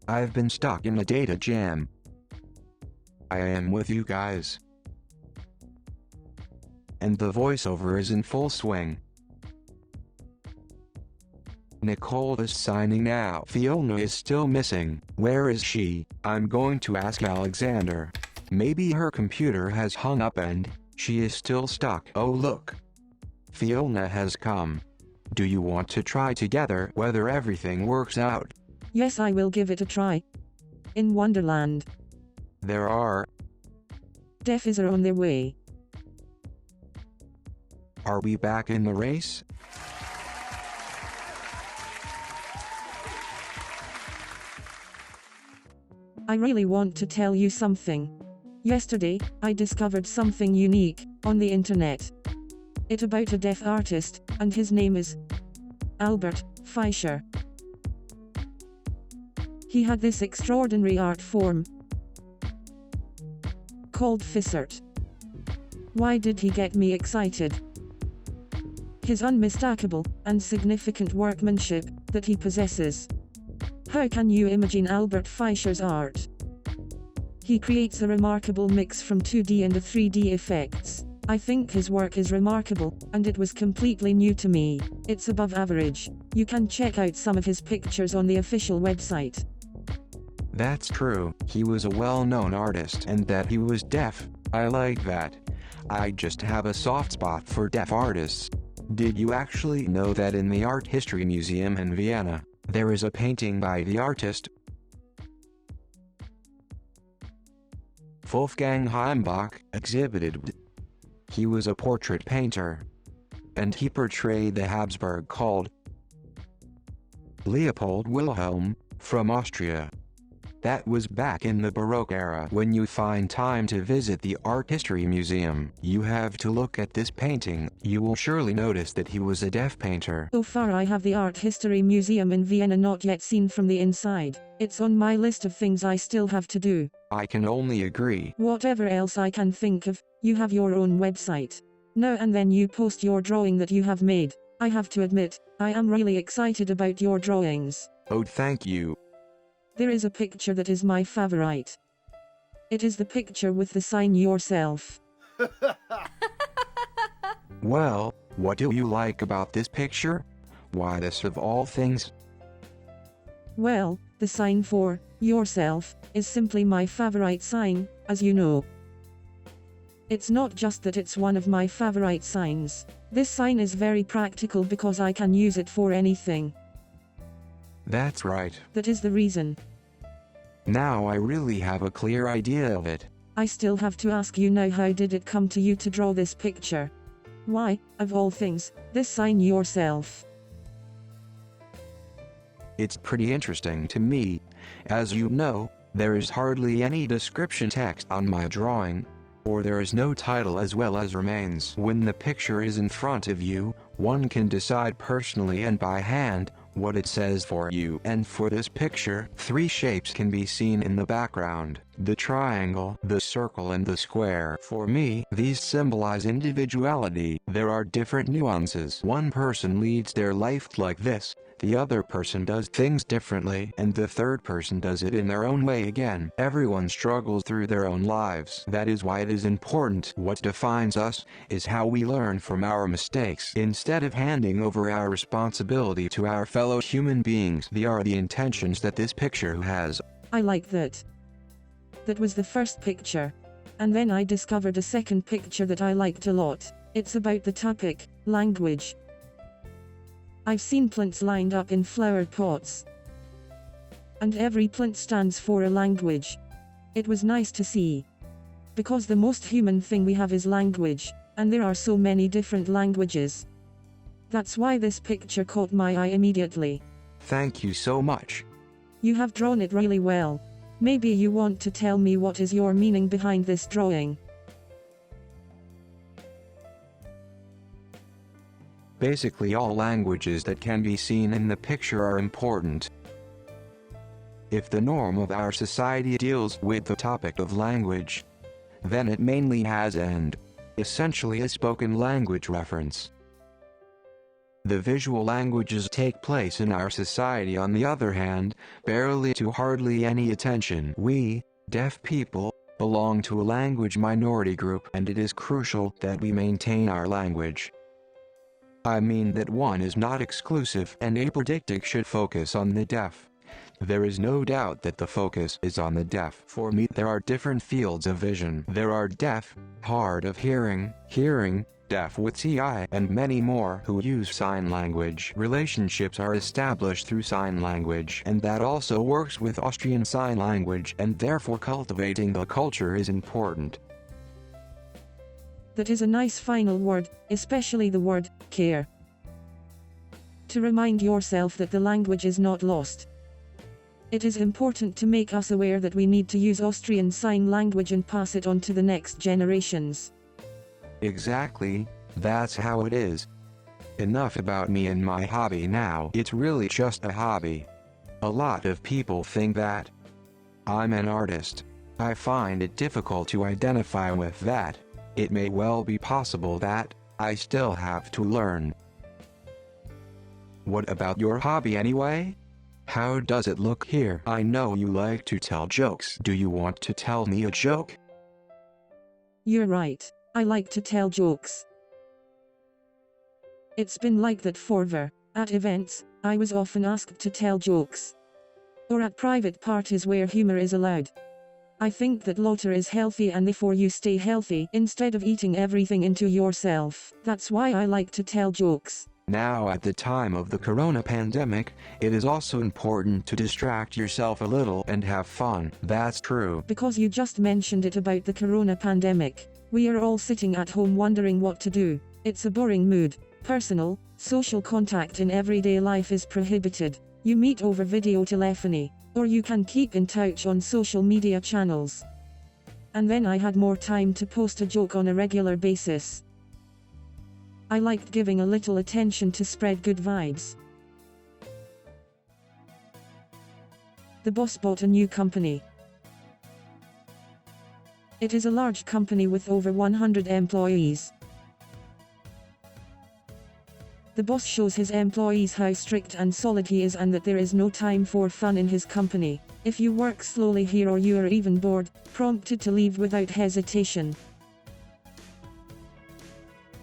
I've been stuck in a data jam. I am with you guys. And the voiceover is in full swing. Nicole is signing now. Fiona is still missing. Where is she? I'm going to ask Alexander. Maybe her computer has hung up and she is still stuck. Oh look. Fiona has come. Do you want to try together whether everything works out? Yes, I will give it a try. In Wonderland. There are. Deafs are on their way. Are we back in the race? I really want to tell you something. Yesterday, I discovered something unique on the internet. It's about a deaf artist, and his name is Albert Fischer. He had this extraordinary art form called Fissart. Why did he get me excited? His unmistakable and significant workmanship that he possesses. How can you imagine Albert Fischer's art? He creates a remarkable mix from 2D and 3D effects. I think his work is remarkable, and it was completely new to me. It's above average. You can check out some of his pictures on the official website. That's true. He was a well-known artist and that he was deaf. I like that. I just have a soft spot for deaf artists. Did you actually know that in the Art History Museum in Vienna, there is a painting by the artist Wolfgang Heimbach exhibited? He was a portrait painter, and he portrayed the Habsburg called Leopold Wilhelm from Austria. That was back in the Baroque era. When you find time to visit the Art History Museum, you have to look at this painting. You will surely notice that he was a deaf painter. So far I have the Art History Museum in Vienna not yet seen from the inside. It's on my list of things I still have to do. I can only agree. Whatever else I can think of, you have your own website. Now and then you post your drawing that you have made. I have to admit, I am really excited about your drawings. Oh, thank you. There is a picture that is my favorite. It is the picture with the sign yourself. Well, what do you like about this picture? Why this of all things? Well, the sign for yourself is simply my favorite sign, as you know. It's not just that it's one of my favorite signs. This sign is very practical because I can use it for anything. That's right. That is the reason. Now I really have a clear idea of it. I still have to ask you now, how did it come to you to draw this picture? Why, of all things, this sign yourself? It's pretty interesting to me. As you know, there is hardly any description text on my drawing, or there is no title as well as remains. When the picture is in front of you, one can decide personally and by hand what it says for you. And for this picture, 3 shapes can be seen in the background: the triangle, the circle, and the square. For me, these symbolize individuality. There are different nuances. One person leads their life like this, the other person does things differently, and the third person does it in their own way again. Everyone struggles through their own lives. That is why it is important. What defines us is how we learn from our mistakes. Instead of handing over our responsibility to our fellow human beings, they are the intentions that this picture has. I like that. That was the first picture. And then I discovered a second picture that I liked a lot. It's about the topic, language. I've seen plants lined up in flower pots. And every plant stands for a language. It was nice to see. Because the most human thing we have is language, and there are so many different languages. That's why this picture caught my eye immediately. Thank you so much. You have drawn it really well. Maybe you want to tell me what is your meaning behind this drawing. Basically, all languages that can be seen in the picture are important. If the norm of our society deals with the topic of language, then it mainly has and essentially a spoken language reference. The visual languages take place in our society, on the other hand, barely to hardly any attention. We, deaf people, belong to a language minority group, and it is crucial that we maintain our language. I mean that one is not exclusive, and apodictic should focus on the deaf. There is no doubt that the focus is on the deaf. For me, there are different fields of vision. There are deaf, hard of hearing, deaf with TI, and many more who use sign language. Relationships are established through sign language, and that also works with Austrian Sign Language, and therefore cultivating the culture is important. That is a nice final word, especially the word care. To remind yourself that the language is not lost. It is important to make us aware that we need to use Austrian Sign Language and pass it on to the next generations. Exactly, that's how it is. Enough about me and my hobby now. It's really just a hobby. A lot of people think that I'm an artist. I find it difficult to identify with that. It may well be possible that I still have to learn. What about your hobby anyway? How does it look here? I know you like to tell jokes. Do you want to tell me a joke? You're right. I like to tell jokes. It's been like that forever. At events, I was often asked to tell jokes. Or at private parties where humor is allowed. I think that laughter is healthy, and therefore you stay healthy instead of eating everything into yourself. That's why I like to tell jokes. Now, at the time of the corona pandemic, it is also important to distract yourself a little and have fun. That's true. Because you just mentioned it about the corona pandemic. We are all sitting at home wondering what to do. It's a boring mood. Personal, social contact in everyday life is prohibited. You meet over video telephony, or you can keep in touch on social media channels. And then I had more time to post a joke on a regular basis. I liked giving a little attention to spread good vibes. The boss bought a new company. It is a large company with over 100 employees. The boss shows his employees how strict and solid he is, and that there is no time for fun in his company. If you work slowly here, or you are even bored, prompted to leave without hesitation.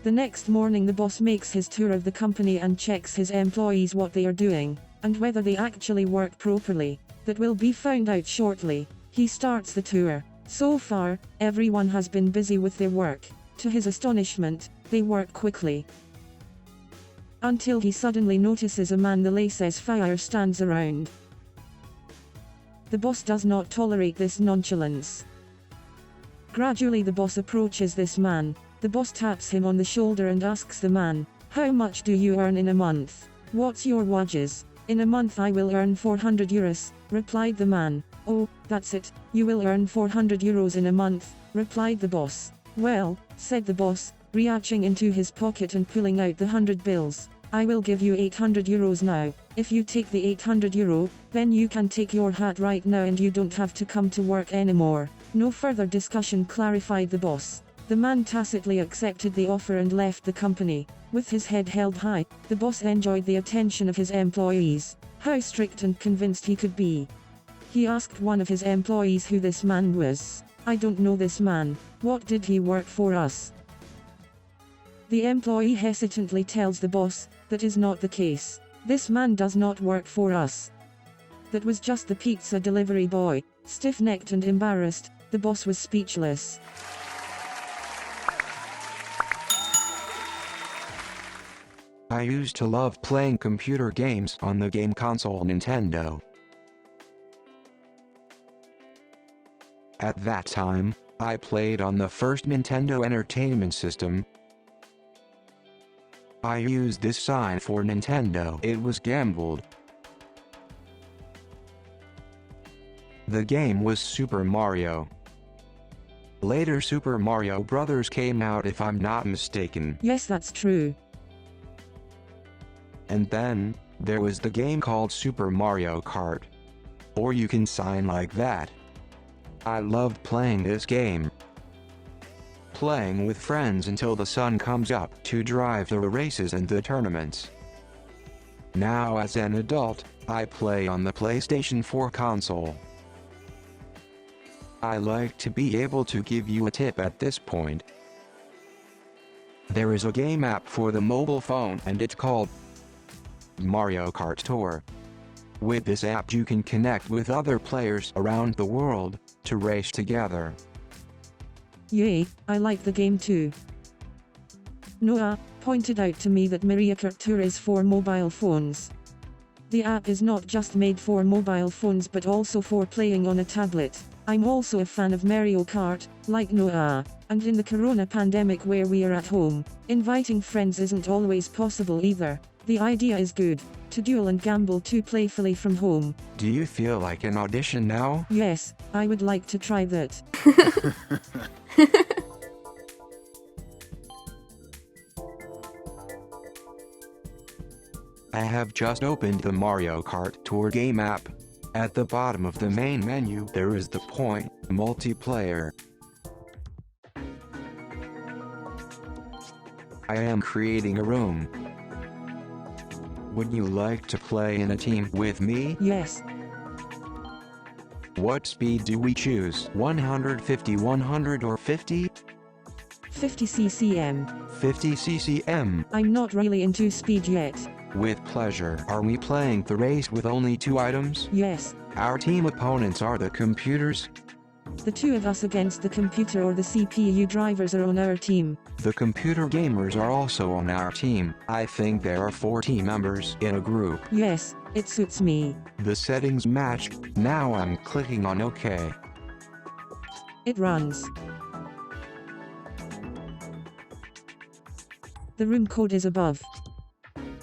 The next morning the boss makes his tour of the company and checks his employees what they are doing, and whether they actually work properly. That will be found out shortly. He starts the tour. So far, everyone has been busy with their work. To his astonishment, they work quickly. Until he suddenly notices a man the laissez-faire stands around. The boss does not tolerate this nonchalance. Gradually the boss approaches this man. The boss taps him on the shoulder and asks the man, "How much do you earn in a month? What's your wages?" "In a month I will earn 400 euros, replied the man. "Oh, that's it, you will earn 400 euros in a month, replied the boss. "Well," said the boss, reaching into his pocket and pulling out the 100 bills, "I will give you 800 euros now. If you take the 800 euro, then you can take your hat right now and you don't have to come to work anymore." No further discussion, clarified the boss. The man tacitly accepted the offer and left the company. With his head held high, the boss enjoyed the attention of his employees. How strict and convinced he could be. He asked one of his employees who this man was. "I don't know this man. What did he work for us?" The employee hesitantly tells the boss, "That is not the case. This man does not work for us. That was just the pizza delivery boy." Stiff-necked and embarrassed, the boss was speechless. I used to love playing computer games on the game console Nintendo. At that time, I played on the first Nintendo Entertainment System. I used this sign for Nintendo. It was gambled. The game was Super Mario. Later Super Mario Bros. Came out, if I'm not mistaken. Yes, that's true. And then, there was the game called Super Mario Kart. Or you can sign like that. I loved playing this game. playing with friends until the sun comes up to drive the races and the tournaments. Now as an adult, I play on the PlayStation 4 console. I like to be able to give you a tip at this point. There is a game app for the mobile phone and it's called Mario Kart Tour. With this app you can connect with other players around the world to race together. Yay, I like the game too. Noah pointed out to me that Mario Kart Tour is for mobile phones. The app is not just made for mobile phones but also for playing on a tablet. I'm also a fan of Mario Kart, like Noah, and in the corona pandemic where we are at home, inviting friends isn't always possible either. The idea is good, to duel and gamble too playfully from home. Do you feel like an audition now? Yes, I would like to try that. I have just opened the Mario Kart Tour game app. At the bottom of the main menu there is the point, multiplayer. I am creating a room. Would you like to play in a team with me? Yes. What speed do we choose? 150, 100 or 50? 50 ccm. 50 ccm. I'm not really into speed yet. With pleasure. Are we playing the race with only 2 items? Yes. Our team opponents are the computers. The two of us against the computer or the CPU drivers are on our team. The computer gamers are also on our team. I think there are 4 team members in a group. Yes, it suits me. The settings match. Now I'm clicking on OK. It runs. The room code is above.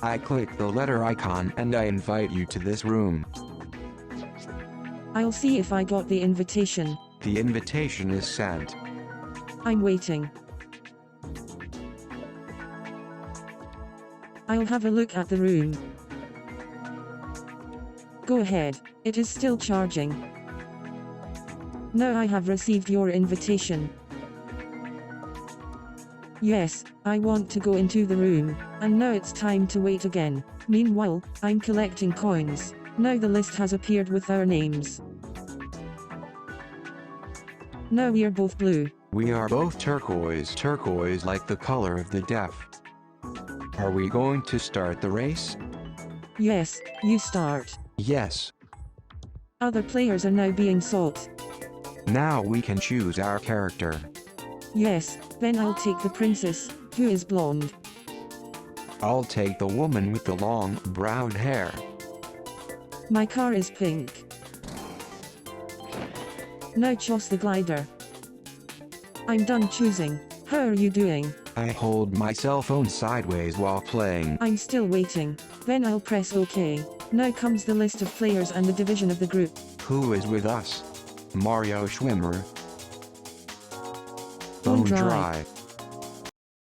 I click the letter icon and I invite you to this room. I'll see if I got the invitation. The invitation is sent. I'm waiting. I'll have a look at the room. Go ahead, it is still charging. Now I have received your invitation. Yes, I want to go into the room, and now it's time to wait again. Meanwhile, I'm collecting coins. Now the list has appeared with our names. Now we are both blue. We are both turquoise. Turquoise like the color of the deaf. Are we going to start the race? Yes, you start. Yes. Other players are now being sought. Now we can choose our character. Yes, then I'll take the princess, who is blonde. I'll take the woman with the long, brown hair. My car is pink. Now choose the glider. I'm done choosing. How are you doing? I hold my cell phone sideways while playing. I'm still waiting. Then I'll press OK. Now comes the list of players and the division of the group. Who is with us? Mario Schwimmer. Bone Bone dry. dry.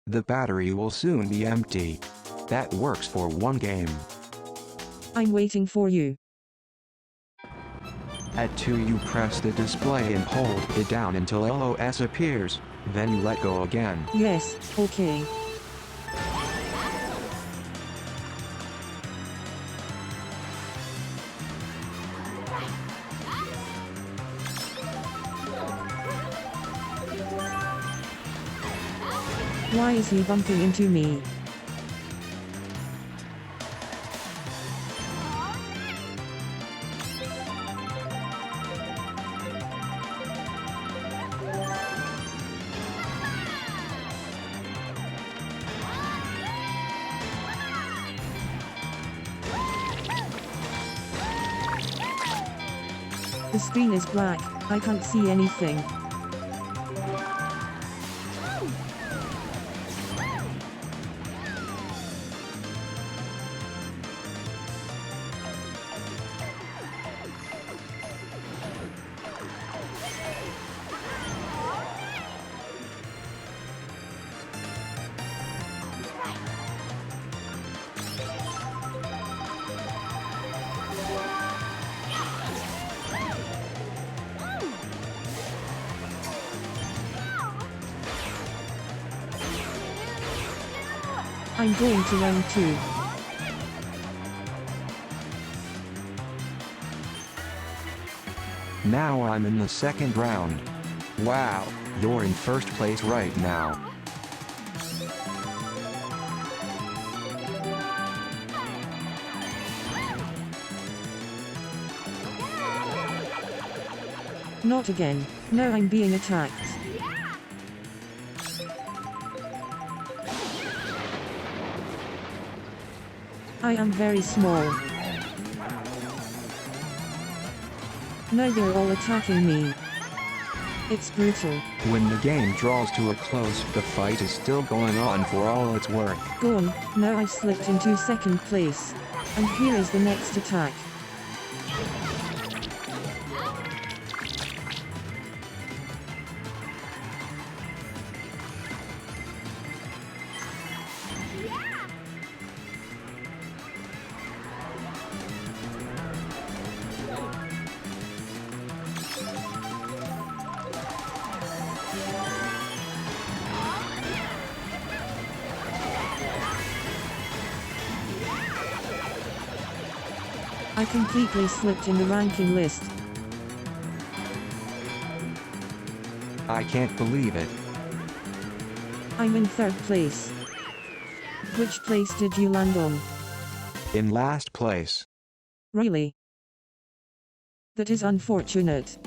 The battery will soon be empty. That works for one game. I'm waiting for you. At 2 you press the display and hold it down until LOS appears, then you let go again. Yes, OK. Why is he bumping into me? The screen is black, I can't see anything. I'm going to round 2. Now I'm in the second round. Wow, you're in first place right now. Not again. Now I'm being attacked. I am very small. Now they're all attacking me. It's brutal. When the game draws to a close, the fight is still going on for all it's worth. Go on, now I've slipped into second place. And here is the next attack. I completely slipped in the ranking list. I can't believe it. I'm in third place. Which place did you land on? In last place. Really? That is unfortunate.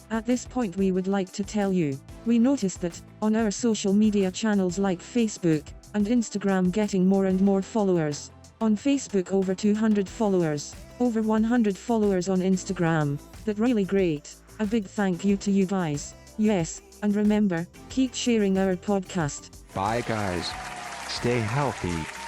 At this point we would like to tell you, we noticed that, on our social media channels like Facebook and Instagram getting more and more followers. On Facebook over 200 followers, over 100 followers on Instagram. That really great. A big thank you to you guys. Yes, and remember, keep sharing our podcast. Bye guys. Stay healthy.